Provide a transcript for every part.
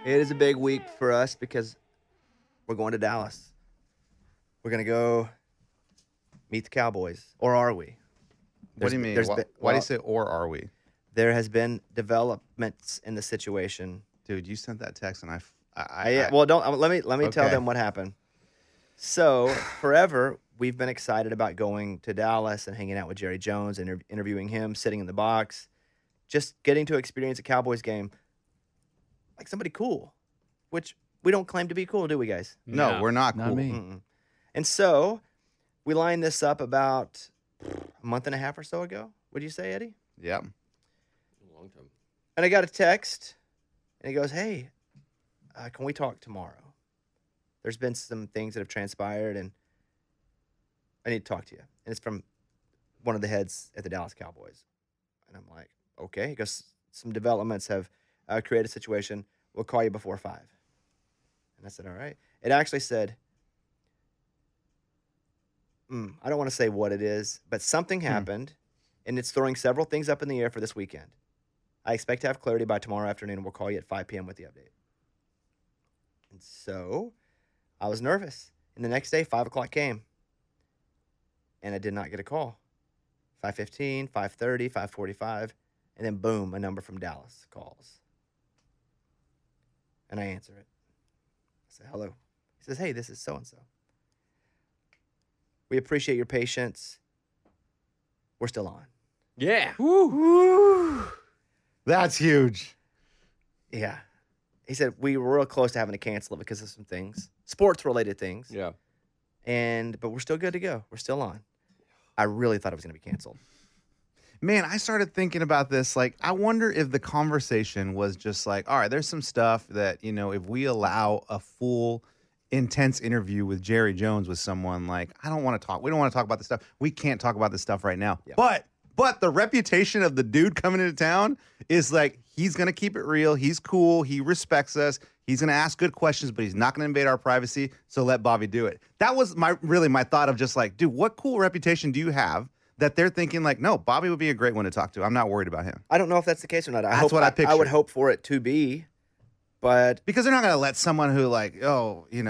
It is a big week for us because we're going to Dallas. We're going to go meet the Cowboys. Or are we? What do you mean? Why do you say, or are we? There has been developments in the situation. Dude, you sent that text, and let me tell them what happened. So, forever, we've been excited about going to Dallas and hanging out with Jerry Jones, and interviewing him, sitting in the box, just getting to experience a Cowboys game like somebody cool, which we don't claim to be cool, do we, guys? No, we're not cool. Not me. Mm-mm. And so we lined this up about a month and a half or so ago. Would you say, Eddie? Yep. A long time. And I got a text, and he goes, hey, can we talk tomorrow? There's been some things that have transpired, and I need to talk to you. And it's from one of the heads at the Dallas Cowboys. And I'm like, okay. He goes, some developments have created a situation. We'll call you before 5. And I said, all right. It actually said, I don't want to say what it is, but something happened, and it's throwing several things up in the air for this weekend. I expect to have clarity by tomorrow afternoon, and we'll call you at 5 p.m. with the update. And so I was nervous. And the next day, 5 o'clock came, and I did not get a call. 5:15, 5:30, 5:45, and then boom, a number from Dallas calls. And I answer it. I say, hello. He says, hey, this is so-and-so. We appreciate your patience. We're still on. Yeah. Woo. That's huge. Yeah. He said, we were real close to having to cancel it because of some things, sports-related things. Yeah. But we're still good to go. We're still on. I really thought it was going to be canceled. Man, I started thinking about this. Like, I wonder if the conversation was just like, all right, there's some stuff that, if we allow a full, intense interview with Jerry Jones with someone, like, we don't want to talk about this stuff. We can't talk about this stuff right now. Yeah. But the reputation of the dude coming into town is like, he's going to keep it real. He's cool. He respects us. He's going to ask good questions, but he's not going to invade our privacy. So let Bobby do it. That was my thought of just like, dude, what cool reputation do you have that they're thinking like, no, Bobby would be a great one to talk to. I'm not worried about him. I don't know if that's the case or not. That's what I pictured. I would hope for it to be, but because they're not going to let someone who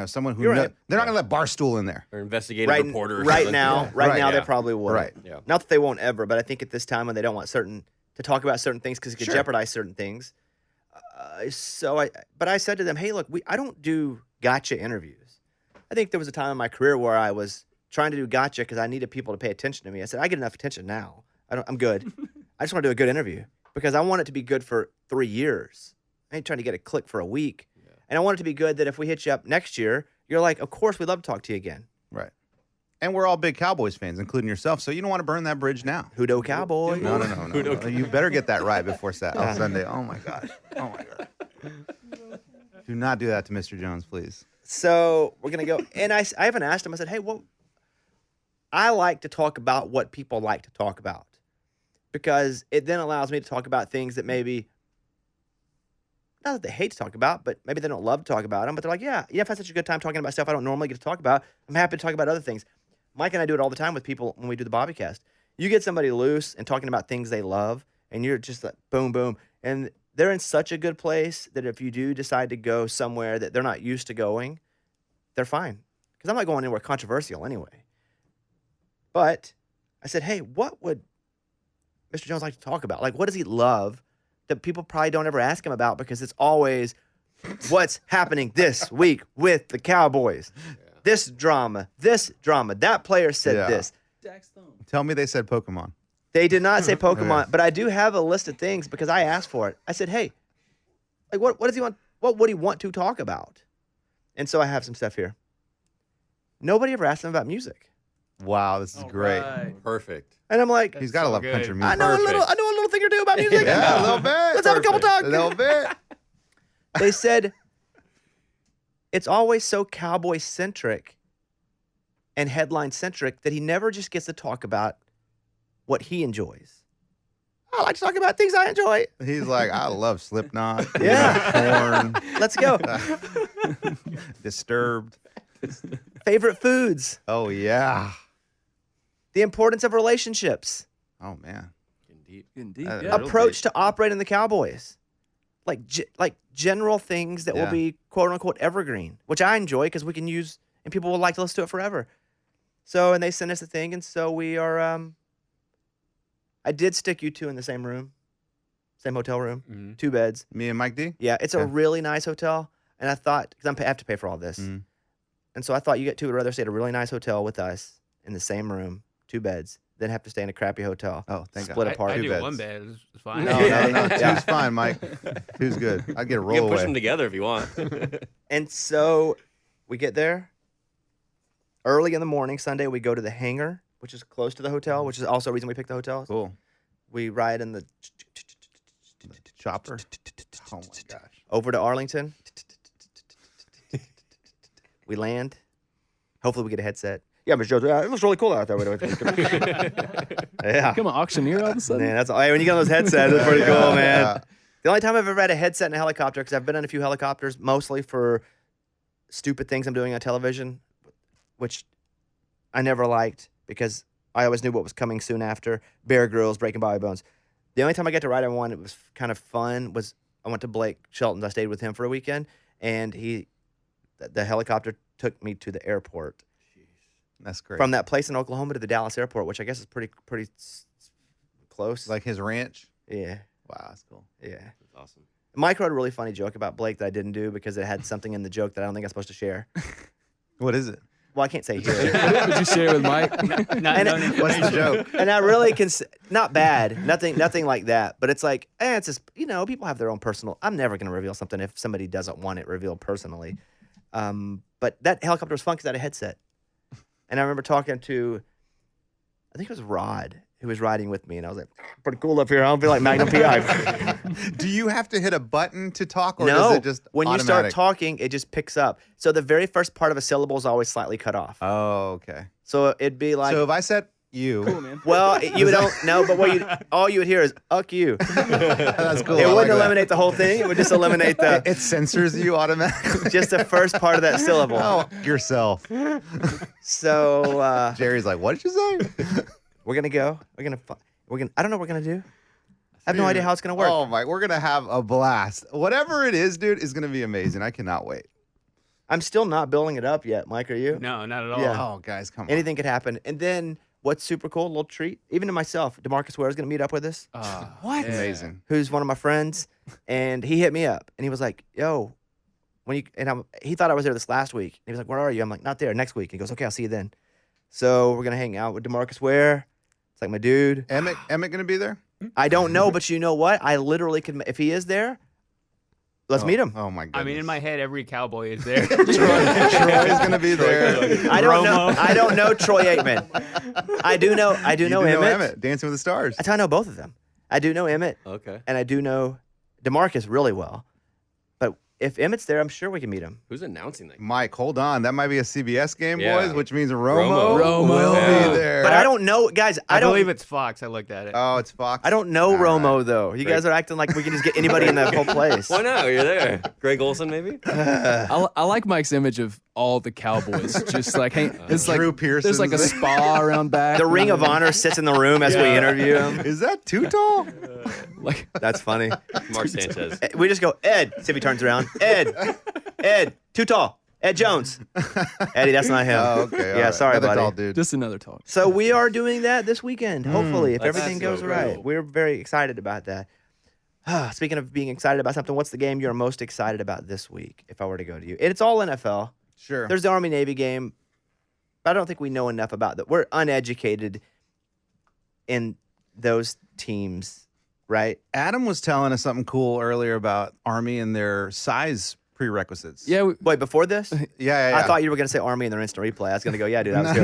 someone who right. They're not going to let Barstool in there. Or investigative reporter. Or right something. now, they probably would. Right. Yeah. Not that they won't ever, but I think at this time when they don't want to talk about certain things because it could jeopardize certain things. But I said to them, hey, look, I don't do gotcha interviews. I think there was a time in my career where I was trying to do gotcha because I needed people to pay attention to me. I said, I get enough attention now. I'm good. I just want to do a good interview because I want it to be good for 3 years. I ain't trying to get a click for a week. Yeah. And I want it to be good that if we hit you up next year, you're like, of course, we'd love to talk to you again. Right. And we're all big Cowboys fans, including yourself, so you don't want to burn that bridge now. Hudo Cowboy. No. You better get that right before Sunday. Oh, my gosh. Oh, my God. Do not do that to Mr. Jones, please. So we're going to go. And I haven't asked him. I said, hey, I like to talk about what people like to talk about because it then allows me to talk about things that maybe, not that they hate to talk about, but maybe they don't love to talk about them. But they're like, yeah, I've had such a good time talking about stuff I don't normally get to talk about. I'm happy to talk about other things. Mike and I do it all the time with people when we do the Bobbycast. You get somebody loose and talking about things they love, and you're just like, boom, boom. And they're in such a good place that if you do decide to go somewhere that they're not used to going, they're fine. Because I'm not going anywhere controversial anyway. But I said, hey, what would Mr. Jones like to talk about? Like, what does he love that people probably don't ever ask him about because it's always what's happening this week with the Cowboys. Yeah. This drama, that player said this. Tell me they said Pokemon. They did not say Pokemon, but I do have a list of things because I asked for it. I said, hey, like what does he want? What would he want to talk about? And so I have some stuff here. Nobody ever asked him about music. Wow, this is great. Right. Perfect. And I'm like, he's got to love country music. I know a little thing or two about music. Yeah, a little bit. Let's have a couple talks. A little bit. They said it's always so Cowboy-centric and headline-centric that he never just gets to talk about what he enjoys. I like to talk about things I enjoy. He's like, I love Slipknot. Yeah. Korn. Let's go. Disturbed. Favorite foods. Oh, yeah. The importance of relationships. Oh, man. Indeed. Approach to operating the Cowboys. like general things that will be quote unquote evergreen, which I enjoy because we can use and people will like to listen to it forever. So, and they sent us a thing, and so we are. I did stick you two in the same room, same hotel room, 2 beds. Me and Mike D. Yeah, it's a really nice hotel, and I thought because I have to pay for all this, and so I thought you two would rather stay at a really nice hotel with us in the same room, 2 beds, than have to stay in a crappy hotel. Oh, thank God. Split apart. I do beds. 1 bed. It's fine. No, no. 2's fine, Mike. 2's good. I get a roll You can push away. them together if you want. And so we get there early in the morning. Sunday, we go to the hangar, which is close to the hotel, which is also a reason we picked the hotel. Cool. We ride in the Chopper. Oh my gosh. over to Arlington. We land. Hopefully, we get a headset. Yeah, but Joe, it looks really cool out there. Yeah. Become an auctioneer all of a sudden. Man, that's when you get on those headsets, it's pretty cool, man. Yeah. The only time I've ever had a headset in a helicopter, because I've been in a few helicopters, mostly for stupid things I'm doing on television, which I never liked because I always knew what was coming soon after. Bear Grylls, Breaking Bobby Bones. The only time I got to ride on one, it was kind of fun, was I went to Blake Shelton's. I stayed with him for a weekend, and the helicopter took me to the airport. That's great. From that place in Oklahoma to the Dallas airport, which I guess is pretty close. Like his ranch. Yeah. Wow, that's cool. Yeah. That's awesome. Mike wrote a really funny joke about Blake that I didn't do because it had something in the joke that I don't think I'm supposed to share. What is it? Well, I can't say here. What would you share with Mike? What's the joke? And I really not bad, nothing like that. But it's like, it's just, people have their own personal. I'm never going to reveal something if somebody doesn't want it revealed personally. But that helicopter was fun because I had a headset. And I remember talking to, I think it was Rod, who was riding with me, and I was like, pretty cool up here. I don't feel like Magnum PI. Do you have to hit a button to talk, or No, is it just when automatic? you start talking, it just picks up. So the very first part of a syllable is always slightly cut off. Oh, okay. So it'd be like, So if I said you, Cool, man. well, you don't know, but all you would hear is "uck you." that's cool. It I like wouldn't that. eliminate the whole thing. It would just eliminate the It censors you automatically. just the first part of that syllable. Oh, yourself. So Jerry's like, what did you say? we're gonna go. I don't know what we're gonna do. I have no idea how it's gonna work. Oh my, we're gonna have a blast. Whatever it is, dude, is gonna be amazing. I cannot wait. I'm still not building it up yet, Mike. Are you? No, not at all. Yeah. Oh, guys, come on. Anything could happen. And then what's super cool, a little treat, even to myself. DeMarcus Ware is gonna meet up with us. What? Amazing. Who's one of my friends, and he hit me up, and he was like, "Yo, he thought I was there this last week. And he was like, "Where are you?" I'm like, "Not there. Next week." He goes, "Okay, I'll see you then." So we're gonna hang out with DeMarcus Ware. It's like my dude. Emmett gonna be there? I don't know, but you know what? I literally could. If he is there, let's meet him. Oh my goodness. I mean, in my head, every Cowboy is there. Troy's gonna be there. I don't know. I don't know Troy Aikman. I do know You do Emmett. Dancing with the Stars. I know both of them. I do know Emmett, Okay. and I do know DeMarcus really well. But if Emmett's there, I'm sure we can meet him. Who's announcing that? Mike, hold on. That might be a CBS game, Yeah. boys, which means Romo, Romo. will Yeah. be there. But I don't know, guys. I I don't believe it's Fox. I looked at it. Oh, it's Fox. I don't know All Romo right. though. You guys are acting like we can just get anybody in the whole place. Why not? You're there. Greg Olson, maybe? I like Mike's image of all the Cowboys. Just like, hey, it's like Drew Pearson's there's like a there. spa around back. The Ring of Honor sits in the room as we interview him. Is that too tall? Like, That's funny. Mark Sanchez. We just go, Ed. See if he turns around. Ed, too tall. Ed Jones. Eddie, that's not him. Oh, okay. all Yeah, right. sorry, Another buddy. tall dude. just another talk. So we are doing that this weekend, hopefully, if That's everything so goes right. cool. We're very excited about that. Speaking of being excited about something, what's the game you're most excited about this week, if I were to go to you? It's all NFL. Sure. There's the Army-Navy game, but I don't think we know enough about that. We're uneducated in those teams, right? Adam was telling us something cool earlier about Army and their size prerequisites. Yeah, Wait, before this? Yeah. I thought you were going to say Army and their instant replay. I was going to go, yeah, dude, that was good.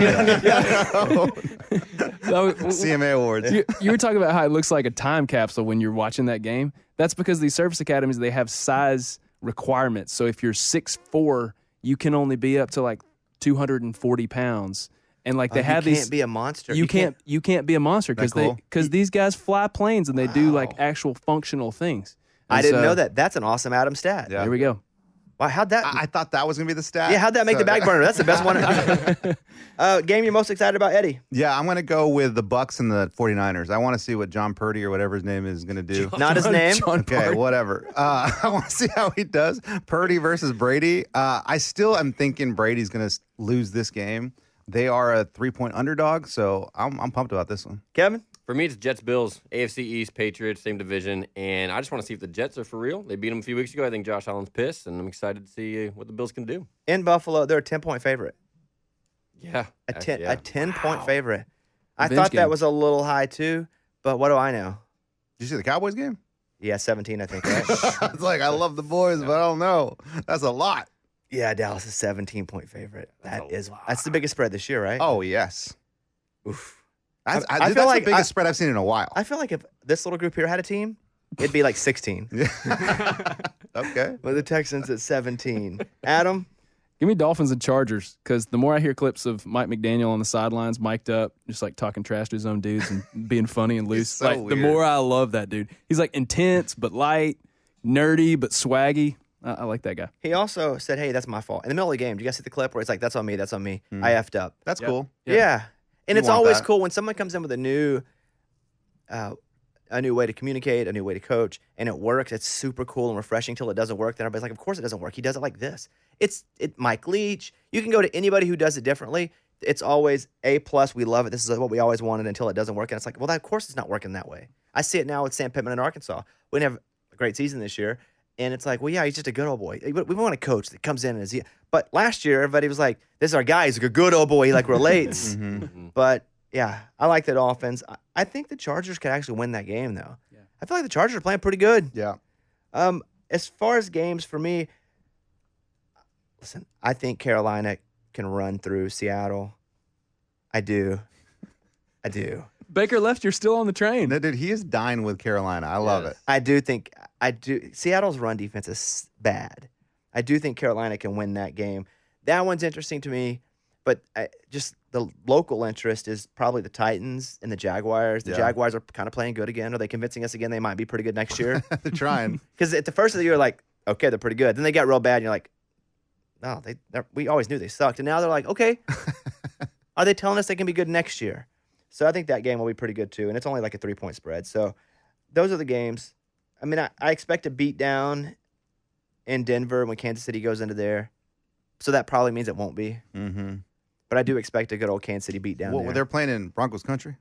CMA Awards. you were talking about how it looks like a time capsule when you're watching that game. That's because these service academies, they have size requirements. So if you're 6'4", you can only be up to like 240 pounds. And like they have you these, can't be a monster. you can't be a monster because cool? these guys fly planes and they do like actual functional things. I And didn't so, know that. That's an awesome Adam stat. Yeah. Here we go. Wow, how'd that? I thought that was going to be the stat. Yeah, how'd that make the back burner? That's the best one. Game you're most excited about, Eddie? Yeah, I'm going to go with the Bucks and the 49ers. I want to see what John Purdy or whatever his name is going to do. Not his name? Okay, whatever. I want to see how he does. Purdy versus Brady. I still am thinking Brady's going to lose this game. They are a 3-point underdog, so I'm pumped about this one. Kevin? For me, it's Jets, Bills, AFC East, Patriots, same division. And I just want to see if the Jets are for real. They beat them a few weeks ago. I think Josh Allen's pissed, and I'm excited to see what the Bills can do. In Buffalo, they're a 10-point favorite. Yeah. A 10-point favorite. I Revenge thought that game. was a little high, too, but what do I know? Did you see the Cowboys game? Yeah, 17, I think, right? It's like, I love the boys, but I don't know. That's a lot. Yeah, Dallas is 17-point favorite. That's the biggest spread this year, right? Oh, yes. Oof. That's, I feel that's like the biggest spread I've seen in a while. I feel like if this little group here had a team, it'd be like 16. Okay. But the Texans at 17. Adam? Give me Dolphins and Chargers, because the more I hear clips of Mike McDaniel on the sidelines, mic'd up, just like talking trash to his own dudes and being funny and loose, so like the weird. more I love that dude. He's like intense but light, nerdy but swaggy. I like that guy. He also said, hey, that's my fault. In the middle of the game, do you guys see the clip where it's like, that's on me, that's on me. I effed up. That's Yep. cool. Yeah. And You it's want always that. cool when someone comes in with a new way to communicate, a new way to coach, and it works. It's super cool and refreshing till it doesn't work. Then everybody's like, of course it doesn't work. He does it like this. It's Mike Leach. You can go to anybody who does it differently. It's always A+. We love it. This is what we always wanted until it doesn't work. And it's like, well, of course it's not working that way. I see it now with Sam Pittman in Arkansas. We didn't have a great season this year. And it's like, well, yeah, he's just a good old boy. We want a coach that comes in and is. But last year, everybody was like, this is our guy. He's a good old boy. He like relates. But yeah, I like the Dolphins. I think the Chargers could actually win that game, though. Yeah. I feel like the Chargers are playing pretty good. Yeah. As far as games for me, listen, I think Carolina can run through Seattle. I do. Baker left, you're still on the train. No, dude, he is dying with Carolina. I love it. I do. Seattle's run defense is bad. I do think Carolina can win that game. That one's interesting to me, but just the local interest is probably the Titans and the Jaguars. The Yeah. Jaguars are kind of playing good again. Are they convincing us again they might be pretty good next year? They're trying. Because at the first of the year, like, okay, they're pretty good. Then they got real bad, and you're like, no, we always knew they sucked. And now they're like, okay, are they telling us they can be good next year? So I think that game will be pretty good too. And it's only like a 3-point spread. So those are the games. I mean, I expect a beat down in Denver when Kansas City goes into there. So that probably means it won't be. Mm-hmm. But I do expect a good old Kansas City beat down Well, there. they're playing in Broncos country.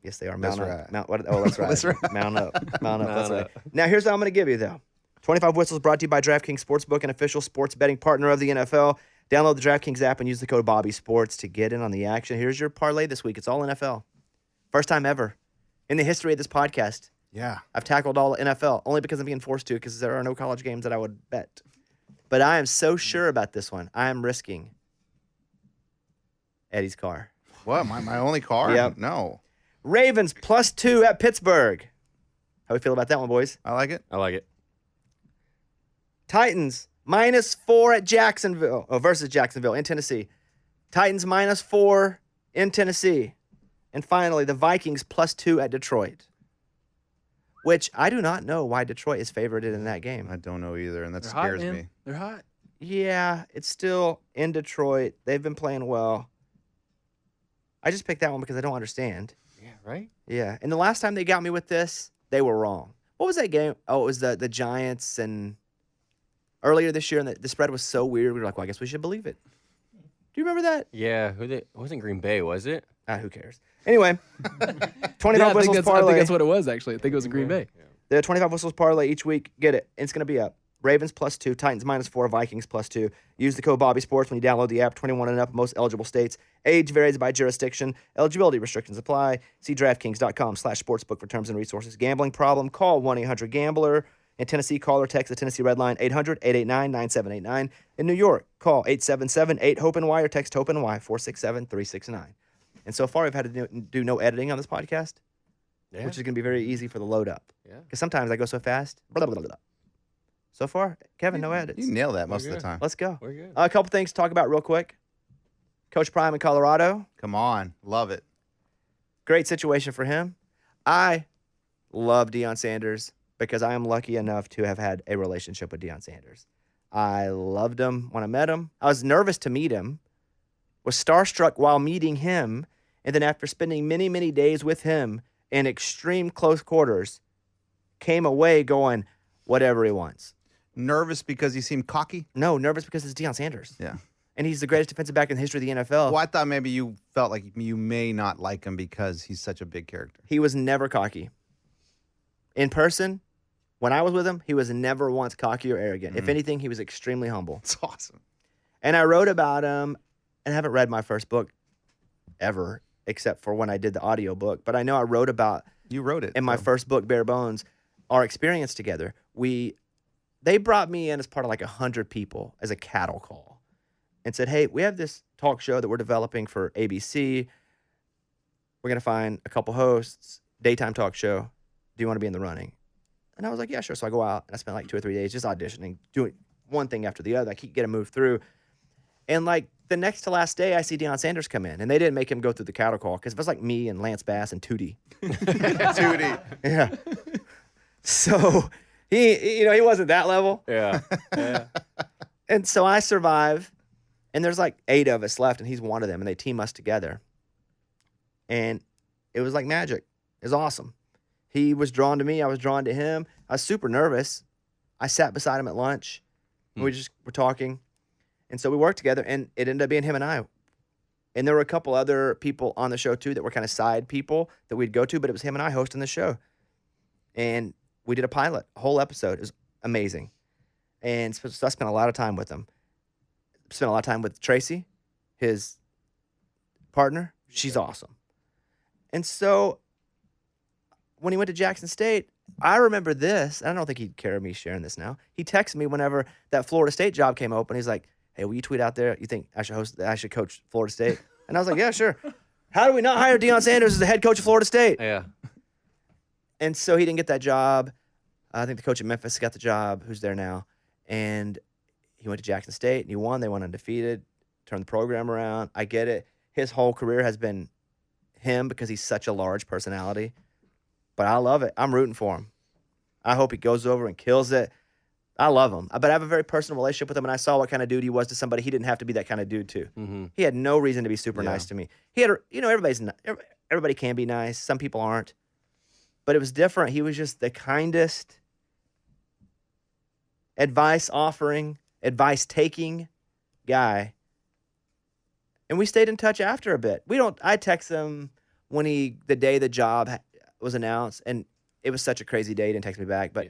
Yes, they are. That's Mount up. right. That's right. That's right. Mount up. Mount up. That's Mount right. up. Now, here's what I'm going to give you, though. 25 Whistles brought to you by DraftKings Sportsbook, an official sports betting partner of the NFL. Download the DraftKings app and use the code BobbySports to get in on the action. Here's your parlay this week. It's all NFL. First time ever in the history of this podcast. Yeah. I've tackled all NFL, only because I'm being forced to, because there are no college games that I would bet. But I am so sure about this one. I am risking Eddie's car. What? My only car? Yep. No. Ravens +2 at Pittsburgh. How we feel about that one, boys? I like it. I like it. Titans -4 at Jacksonville. Versus Jacksonville in Tennessee. Titans -4 in Tennessee. And finally, the Vikings +2 at Detroit. Which I do not know why Detroit is favored in that game. I don't know either, and that They're hot, scares man. me. They're hot. Yeah, it's still in Detroit. They've been playing well. I just picked that one because I don't understand. Yeah, right? Yeah, and the last time they got me with this, they were wrong. What was that game? Oh, it was the Giants and earlier this year, and the spread was so weird. We were like, well, I guess we should believe it. Do you remember that? Yeah, it wasn't Green Bay, was it? Who cares? Anyway, 25 Yeah, I whistles think parlay. that's what it was, actually. I think it was a Green Bay. The 25 whistles parlay each week. Get it. It's going to be up. Ravens +2, Titans -4, Vikings +2. Use the code BobbySports when you download the app. 21 and up in most eligible states. Age varies by jurisdiction. Eligibility restrictions apply. See DraftKings.com/sportsbook for terms and resources. Gambling problem? Call 1-800-GAMBLER. In Tennessee, call or text the Tennessee REDLINE 800-889-9789. In New York, call 877-8-HOPENY or text HOPENY 467-369. And so far, we've had to do no editing on this podcast, Yeah. which is going to be very easy for the load up. Yeah. Because sometimes I go so fast. Blah, blah, blah, blah. So far, Kevin, no edits. You nail that most of the good. time. Let's go. We're good. A couple things to talk about real quick. Coach Prime in Colorado. Come on. Love it. Great situation for him. I love Deion Sanders because I am lucky enough to have had a relationship with Deion Sanders. I loved him when I met him. I was nervous to meet him, was starstruck while meeting him, and then after spending many, many days with him in extreme close quarters, came away going, whatever he wants. Nervous because he seemed cocky? No, nervous because it's Deion Sanders. Yeah. And he's the greatest defensive back in the history of the NFL. Well, I thought maybe you felt like you may not like him because he's such a big character. He was never cocky. In person, when I was with him, he was never once cocky or arrogant. If anything, he was extremely humble. It's awesome. And I wrote about him, and I haven't read my first book ever, except for when I did the audio book. But I know I wrote about, You wrote it. in my first book, Bare Bones, our experience together. They brought me in as part of like 100 people as a cattle call and said, hey, we have this talk show that we're developing for ABC. We're going to find a couple hosts, daytime talk show. Do you want to be in the running? And I was like, yeah, sure. So I go out and I spent like 2 or 3 days just auditioning, doing one thing after the other. I keep getting moved through. And like the next to last day, I see Deion Sanders come in, and they didn't make him go through the cattle call because it was like me and Lance Bass and Tootie. Tootie. Yeah. So he wasn't that level. Yeah. Yeah. And so I survive, and there's like 8 of us left, and he's one of them, and they team us together. And it was like magic. It was awesome. He was drawn to me. I was drawn to him. I was super nervous. I sat beside him at lunch, and we just were talking. And so we worked together, and it ended up being him and I. And there were a couple other people on the show, too, that were kind of side people that we'd go to, but it was him and I hosting the show. And we did a pilot, a whole episode. It was amazing. And so I spent a lot of time with him. Spent a lot of time with Tracy, his partner. She's awesome. And so when he went to Jackson State, I remember this. I don't think he'd care me sharing this now. He texted me whenever that Florida State job came open. He's like, hey, will you tweet out there? You think I should coach Florida State? And I was like, yeah, sure. How do we not hire Deion Sanders as the head coach of Florida State? Yeah. And so he didn't get that job. I think the coach at Memphis got the job, who's there now. And he went to Jackson State, and he won. They went undefeated, turned the program around. I get it. His whole career has been him because he's such a large personality. But I love it. I'm rooting for him. I hope he goes over and kills it. I love him. But I have a very personal relationship with him, and I saw what kind of dude he was to somebody he didn't have to be that kind of dude to. Mm-hmm. He had no reason to be super nice to me. He had, everybody can be nice. Some people aren't. But it was different. He was just the kindest, advice-offering, advice-taking guy. And we stayed in touch after a bit. I text him the day the job was announced, and it was such a crazy day. He didn't text me back, but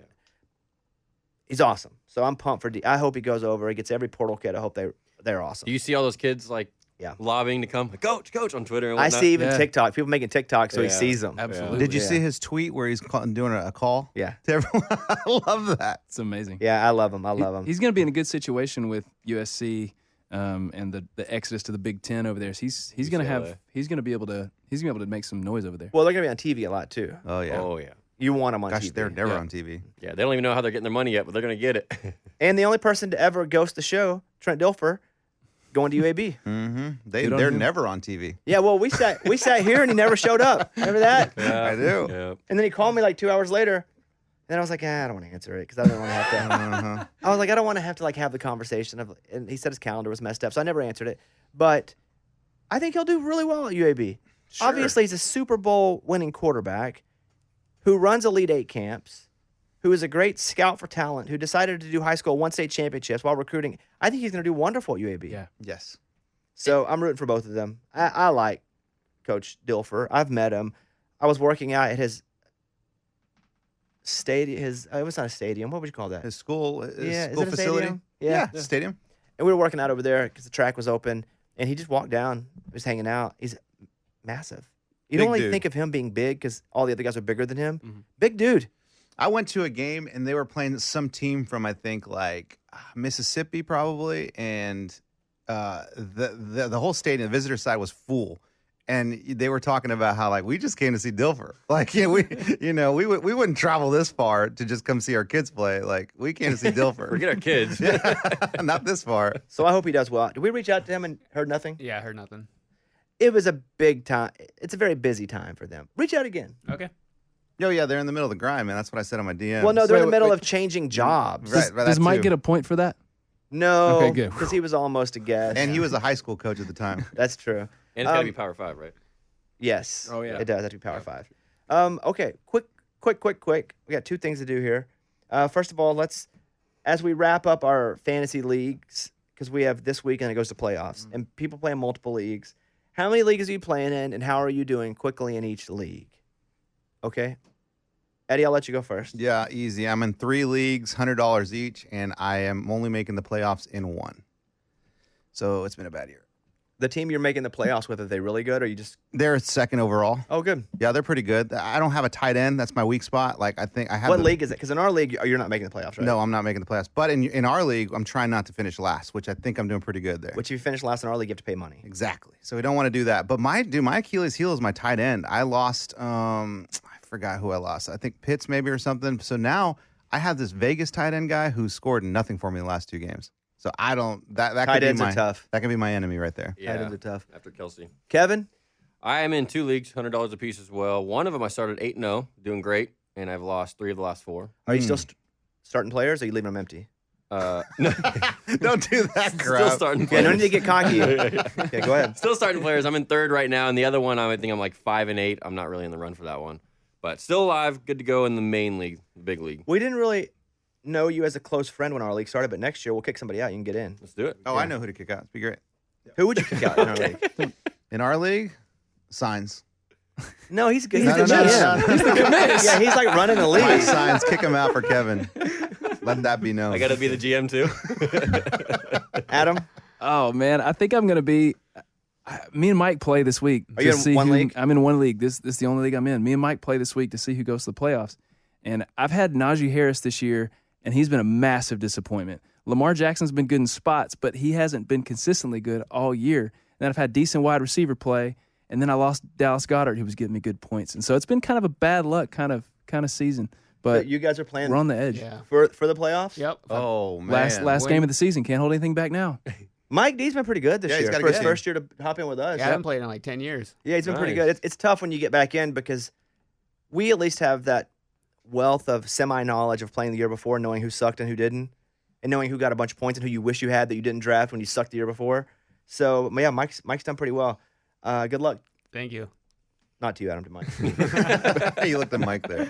he's awesome. So I'm pumped for I hope he goes over. He gets every portal kid. I hope they're awesome. Do you see all those kids like lobbying to come, like, coach on Twitter and I whatnot? see even TikTok. People making TikTok so he sees them. Absolutely. Did you see his tweet where he's doing a call? Yeah. To everyone? I love that. It's amazing. Yeah, I love him. I love him. He's going to be in a good situation with USC and the exodus to the Big Ten over there. So he's going to be able to make some noise over there. Well, they're going to be on TV a lot too. Oh, yeah. Oh, yeah. You want them on Gosh, TV. they're never on TV. Yeah, they don't even know how they're getting their money yet, but they're going to get it. And the only person to ever ghost the show, Trent Dilfer, going to UAB. Mm-hmm. Good on They're him. never on TV. Yeah, well, we sat here and he never showed up. Remember that? Yeah, I do. Yeah. And then he called me like 2 hours later. And then I was like, I don't want to answer it because I didn't want to have to. Uh-huh. I was like, I don't want to have to have the conversation of. And he said his calendar was messed up, so I never answered it. But I think he'll do really well at UAB. Sure. Obviously, he's a Super Bowl winning quarterback who runs Elite 8 camps, who is a great scout for talent, who decided to do high school 1 state championships while recruiting. I think he's going to do wonderful at UAB. Yeah. Yes. So I'm rooting for both of them. I like Coach Dilfer. I've met him. I was working out at his stadium. It was not a stadium. What would you call that? His school, Is it school a facility. stadium? Yeah. Yeah. Stadium. And we were working out over there because the track was open. And he just walked down, was hanging out. He's massive. You Big don't only dude. think of him being big because all the other guys are bigger than him. Mhm. Big dude. I went to a game and they were playing some team from I think like Mississippi probably, and the whole stadium, the visitor side was full, and they were talking about how like we just came to see Dilfer, like we wouldn't travel this far to just come see our kids play, like we came to see Dilfer. Forget our kids. Yeah, not this far. So I hope he does well. Did we reach out to him and heard nothing? Yeah, I heard nothing. It was a big time. It's a very busy time for them. Reach out again. Okay. Oh yeah, they're in the middle of the grind, man. That's what I said on my DM. Well, no, they're in the Wait, middle wait. of changing jobs. Right, Does that Mike too. get a point for that? No, Okay, good. because he was almost a guest. And he was a high school coach at the time. That's true. And it's got to be Power 5, right? Yes. Oh, yeah. It does have to be Power 5. Okay, quick. We got two things to do here. First of all, as we wrap up our fantasy leagues, because we have this week and it goes to playoffs, and people play in multiple leagues. How many leagues are you playing in, and how are you doing quickly in each league? Okay. Eddie, I'll let you go first. Yeah, easy. I'm in 3 leagues, $100 each, and I am only making the playoffs in 1. So it's been a bad year. The team you're making the playoffs with, are they really good, or you just... They're second overall. Oh, good. Yeah, they're pretty good. I don't have a tight end. That's my weak spot. Like, I think I have. What league is it? Because in our league, you're not making the playoffs, right? No, I'm not making the playoffs. But in our league, I'm trying not to finish last, which I think I'm doing pretty good there. Which if you finish last in our league, you have to pay money. Exactly. So we don't want to do that. But my Achilles heel is my tight end. I lost. I forgot who I lost. I think Pitts maybe or something. So now I have this Vegas tight end guy who scored nothing for me in the last 2 games. So I don't. That Tight could be ends my are tough. That can be my enemy right there. Yeah. Tight ends are tough. After Kelsey. Kevin? I am in 2 leagues, $100 a piece as well. One of them I started 8-0, doing great, and I've lost 3 of the last 4. Are you still starting players, or are you leaving them empty? No, Don't do that crap. still starting Yeah, players. no need to get cocky. Okay, go ahead. Still starting players. I'm in 3rd right now, and the other one I think I'm like 5-8. I'm not really in the run for that one, but still alive. Good to go in the main league, the big league. We didn't really know you as a close friend when our league started, but next year we'll kick somebody out. You can get in. Let's do it. Oh, I know who to kick out. It'd be great. Who would you kick out in our league? In our league, Signs. No, he's good. He's No, the no, no, GM. no, no. Yeah, he's like running the My league. Signs, kick him out for Kevin. Let that be known. I got to be the GM too. Adam, Oh man, I think I'm gonna be. Me and Mike play this week. Are you to in see one who- league? I'm in one league. This is the only league I'm in. Me and Mike play this week to see who goes to the playoffs. And I've had Najee Harris this year, and he's been a massive disappointment. Lamar Jackson's been good in spots, but he hasn't been consistently good all year. And then I've had decent wide receiver play, and then I lost Dallas Goedert, who was giving me good points. And so it's been kind of a bad luck kind of season. But you guys are playing we're on the edge. Yeah. for the playoffs? Yep. Oh, man. Last Win. game of the season. Can't hold anything back now. Mike D's been pretty good this Yeah, he's year. got a For his good first year to hop in with us. Yeah, I haven't played in like 10 years. Yeah, he's been pretty Nice. good. It's tough when you get back in because we at least have that wealth of semi-knowledge of playing the year before, knowing who sucked and who didn't, and knowing who got a bunch of points and who you wish you had that you didn't draft when you sucked the year before. So, yeah, Mike's done pretty well. Good luck. Thank you. Not to you, Adam, to Mike. You looked at Mike there.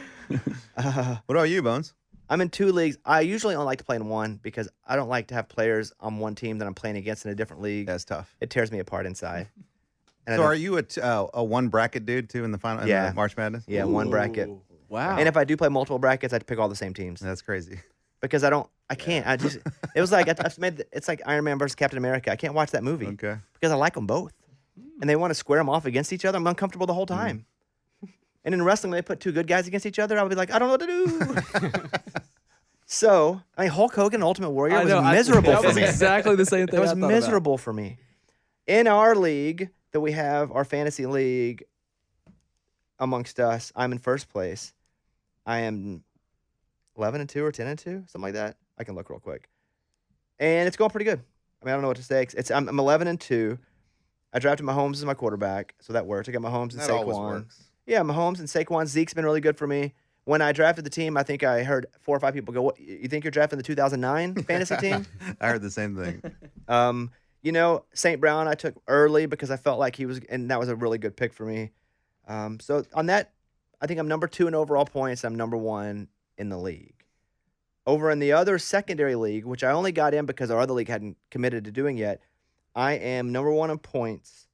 What about you, Bones? I'm in 2 leagues. I usually only like to play in one because I don't like to have players on one team that I'm playing against in a different league. That's tough. It tears me apart inside. And I So don't- are you a 1 bracket dude, too, in the final in Yeah. the March Madness? Yeah, one bracket. Wow. And if I do play multiple brackets, I have to pick all the same teams. That's crazy. Because I can't. It was like, it's like Iron Man versus Captain America. I can't watch that movie Okay. because I like them both. And they want to square them off against each other. I'm uncomfortable the whole time. And in wrestling, when they put 2 good guys against each other, I'll be like, I don't know what to do. So, I mean, Hulk Hogan, Ultimate Warrior, I was know, miserable That for was me. exactly the same thing. It was I thought about. miserable for me. In our league that we have, our fantasy league amongst us, I'm in first place. I am 11-2 or 10-2, something like that. I can look real quick. And it's going pretty good. I mean, I don't know what to say. I'm 11-2. I drafted Mahomes as my quarterback, so that worked. I got Mahomes and That always Saquon. works. Yeah, Mahomes and Saquon. Zeke's been really good for me. When I drafted the team, I think I heard 4 or 5 people go, "What? You think you're drafting the 2009 fantasy team?" I heard the same thing. St. Brown I took early because I felt like he was, and that was a really good pick for me. So on that, I think I'm number 2 in overall points. I'm number 1 in the league. Over in the other secondary league, which I only got in because our other league hadn't committed to doing yet, I am number 1 in points,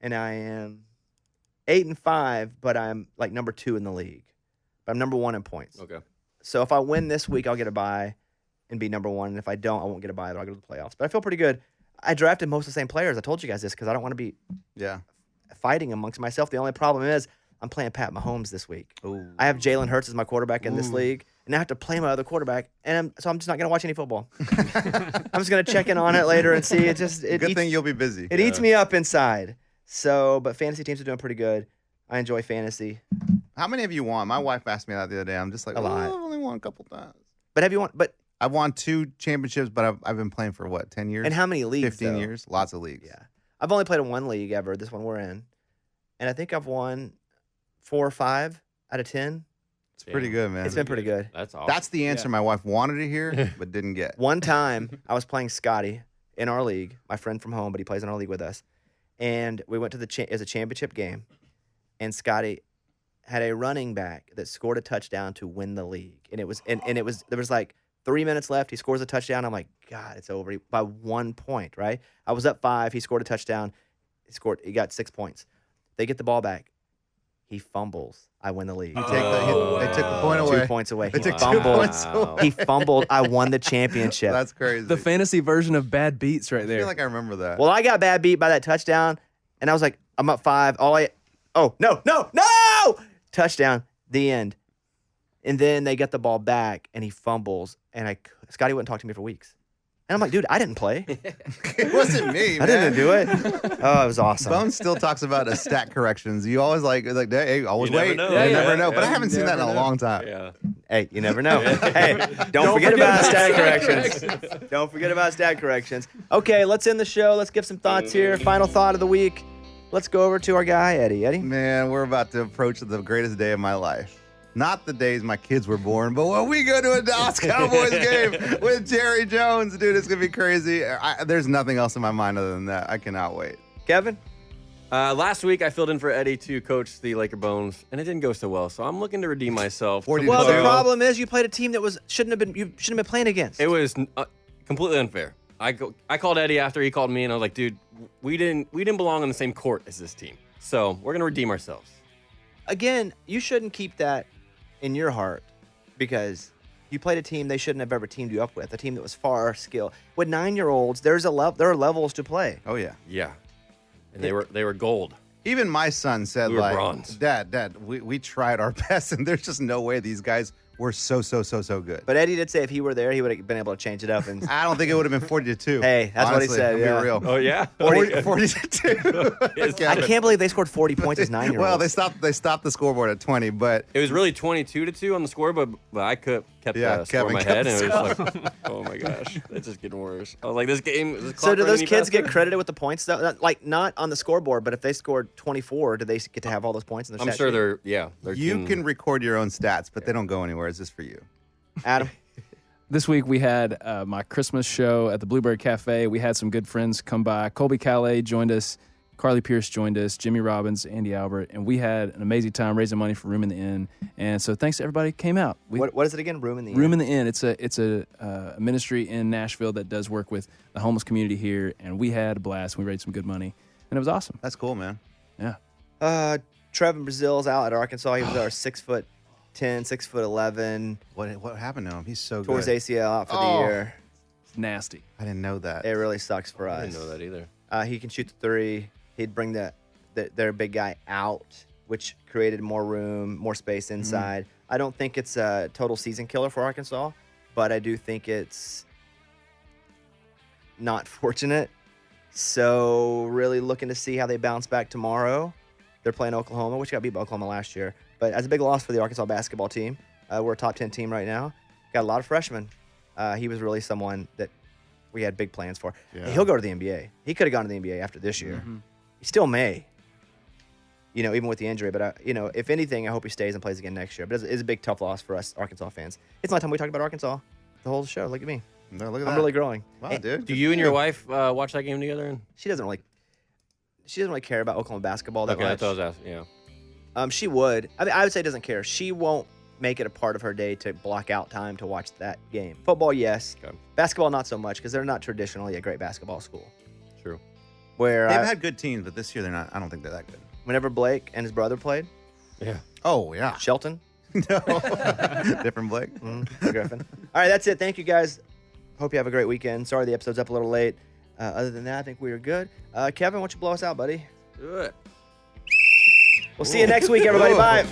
and I am 8-5, but I'm like number 2 in the league. But I'm number 1 in points. Okay. So if I win this week, I'll get a bye and be number 1. And if I don't, I won't get a bye, but I'll go to the playoffs. But I feel pretty good. I drafted most of the same players. I told you guys this because I don't want to be Yeah. fighting amongst myself. The only problem is I'm playing Pat Mahomes this week. Ooh. I have Jalen Hurts as my quarterback in this league, and I have to play my other quarterback, and so I'm just not going to watch any football. I'm just going to check in on it later and see. It Good eats, thing you'll be busy. it eats me up inside. So, but fantasy teams are doing pretty good. I enjoy fantasy. How many have you won? My wife asked me that the other day. I'm just like, A lot. I've only won a couple times. But have you won? But I've won 2 championships, but I've been playing for what, 10 years? and how many leagues? 15 though? years? Lots of leagues. Yeah, I've only played in one league ever. This one we're in, and I think I've won 4 or 5 out of 10. It's pretty good, man. It's been pretty good. That's awesome. That's the answer my wife wanted to hear, but didn't get. One time, I was playing Scotty in our league, my friend from home, but he plays in our league with us. And we went to it was a championship game, and Scotty had a running back that scored a touchdown to win the league. And it was there was like 3 minutes left. He scores a touchdown. I'm like, God, it's over by 1 point, right? I was up 5. He scored a touchdown. He got 6 points. They get the ball back. He fumbles. I win the league. They took the point away. 2 points away. They He took 2 fumbled. points away. He fumbled. I won the championship. That's crazy. The fantasy version of bad beats right I there. feel like I remember that. Well, I got bad beat by that touchdown, and I was like, I'm up 5. No! Touchdown, the end. And then they get the ball back, and he fumbles, and Scotty wouldn't talk to me for weeks. And I'm like, dude, I didn't play. It wasn't me, man. I didn't do it. Oh, it was awesome. Bones still talks about stat corrections. You always like hey, always You never wait. know. You Yeah, never yeah. know. But I Yeah. haven't seen that in a long time. Yeah. Hey, you never know. Hey, don't forget about stat corrections. Don't forget about stat corrections. Okay, let's end the show. Let's give some thoughts here. Final thought of the week. Let's go over to our guy, Eddie. Eddie? Man, we're about to approach the greatest day of my life. Not the days my kids were born, but when we go to a Dallas Cowboys game with Jerry Jones, dude, it's going to be crazy. There's nothing else in my mind other than that. I cannot wait. Kevin? Last week, I filled in for Eddie to coach the Laker Bones, and it didn't go so well. So I'm looking to redeem myself. 40 Well, the So- problem is you played a team that shouldn't have been playing against. It was completely unfair. I called Eddie after he called me, and I was like, dude, we didn't belong on the same court as this team. So we're gonna redeem ourselves. Again, you shouldn't keep that in your heart because you played a team they shouldn't have ever teamed you up with, a team that was far skilled. With 9-year-olds, there are levels to play. Oh, yeah. Yeah, and they were gold. Even my son said, We were like, bronze. Dad, we tried our best, and there's just no way these guys were so good. But Eddie did say if he were there, he would have been able to change it up. And I don't think it would have been 40-2. Hey, that's what he honestly, said, to yeah. be real. Oh yeah. 40-2. I can't believe they scored 40 points as 9-year-olds. Well, they stopped the scoreboard at 20, but It was really 22-2 on the score, but I kept Yeah, the score in Kevin my kept head, the and it was like, oh my gosh, it's just getting worse. I was like, this game. Is the So clock do running those any kids faster? get credited with the points though? Like not on the scoreboard, but if they scored 24, do they get to have all those points in the I'm stat sure sheet? they're. you team- can record your own stats, but they don't go anywhere. It's just for you. Adam? This week we had my Christmas show at the Blueberry Cafe. We had some good friends come by. Colby Calais joined us. Carly Pierce joined us. Jimmy Robbins, Andy Albert. And we had an amazing time raising money for Room in the Inn. And so thanks to everybody who came out. What is it again? Room in the Room Inn? in the Inn. It's a ministry in Nashville that does work with the homeless community here. And we had a blast. We raised some good money. And it was awesome. That's cool, man. Yeah. Trevin Brazil's out at Arkansas. He was our 6'10", 6'11", What happened to him? He's so towards good. ACL out for Oh. the year. It's nasty. I didn't know that. It really sucks for I us. didn't know that either. He can shoot the three. He'd bring their big guy out, which created more room, more space inside. I don't think it's a total season killer for Arkansas, but I do think it's not fortunate. So really looking to see how they bounce back tomorrow. They're playing Oklahoma, which got beat by Oklahoma last year. But as a big loss for the Arkansas basketball team, we're a top 10 team right now. Got a lot of freshmen. He was really someone that we had big plans for. Yeah. He'll go to the NBA. He could have gone to the NBA after this year. He still may, even with the injury. But, if anything, I hope he stays and plays again next year. But it's a big, tough loss for us Arkansas fans. It's not time we talk about Arkansas the whole show. Look at me. No, look at that. I'm really growing. Wow, Hey, dude. Do you and your wife watch that game together? She doesn't really care about Oklahoma basketball that Okay, that's much. what I was asking. Yeah. She would. I would say doesn't care. She won't make it a part of her day to block out time to watch that game. Football, yes. Okay. Basketball, not so much because they're not traditionally a great basketball school. True. Where They've had good teams, but this year they're not. I don't think they're that good. whenever Blake and his brother played, Yeah. Oh, yeah. Shelton, No. Different Blake. Griffin. All right, that's it. Thank you guys. Hope you have a great weekend. Sorry the episode's up a little late. Other than that, I think we are good. Kevin, why don't you blow us out, buddy? Do it. We'll see you next week, everybody. Whoa. Bye.